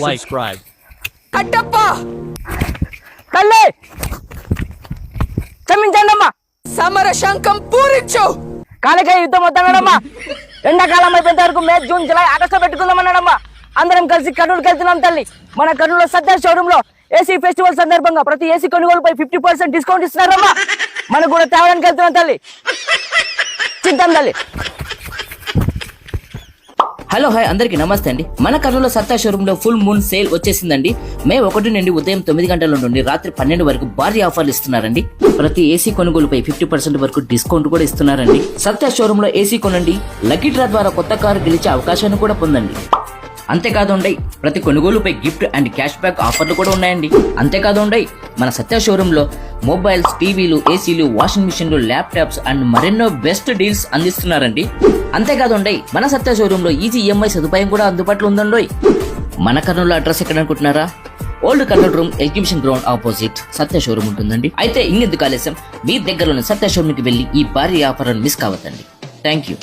subscribe. Kattappa తల్లి క్షమించండమ్మా. సమర శంఖం పూరించు. కాలికాయ యుద్ధం వద్దన్నాడమ్మా. ఎండాకాలం అయిపోయేంత వరకు మే, జూన్, జూలై, ఆగస్టు పెట్టుకుందామన్నాడమ్మా. అందరం కలిసి కర్నూలుకి వెళ్తున్నాం తల్లి. మన కర్నూలు సత్య షోరూమ్ లో ఏసీ ఫెస్టివల్ సందర్భంగా ప్రతి ఏసీ కొనుగోలుపై 50% డిస్కౌంట్ ఇస్తున్నారమ్మా. మనకు కూడా తేవడానికి వెళ్తున్నాం తల్లి. చిత్తం తల్లి. హలో హాయ్ అందరికీ నమస్తే అండి. మన కర్నూలు సత్తా షోరూమ్ లో ఫుల్ మూన్ సేల్ వచ్చేసిందండి. మే 1 నుండి ఉదయం 9 గంటల నుండి రాత్రి 12 వరకు భారీ ఆఫర్లు ఇస్తున్నారండి. ప్రతి ఏసీ కొనుగోలుపై 50% వరకు డిస్కౌంట్ కూడా ఇస్తున్నారండి. సత్తా షోరూమ్ లో ఏసీ కొనండి, లక్కీ డ్రా ద్వారా కొత్త కారు గెలిచే అవకాశాన్ని కూడా పొందండి. అంతేకాదు ప్రతి కొనుగోలుపై గిఫ్ట్ అండ్ క్యాష్ బ్యాక్ ఆఫర్లు కూడా ఉన్నాయండి. అంతేకాదు మన సత్య షోరూమ్ లో మొబైల్స్, టీవీలు, ఏసీలు, వాషింగ్ మిషన్లు, ల్యాప్టాప్స్ అండ్ మరెన్నో బెస్ట్ డీల్స్ అందిస్తున్నారండి. అంతేకాదు మన సత్య షోరూమ్ లో ఈజీ ఈఎంఐ సదుపాయం కూడా అందుబాటులో ఉందండి. మన కర్నూలు అడ్రస్ ఎక్కడ అనుకుంటున్నారా? Old Kurnool room exhibition ground opposite Satya showroom ఉంటుందండి. అయితే ఇంకెందుకు ఆలస్యం, మీ దగ్గరలోని సత్య షోరూమ్ కి వెళ్లి ఈ భారీ ఆఫర్ మిస్ కావద్దండి. Thank you.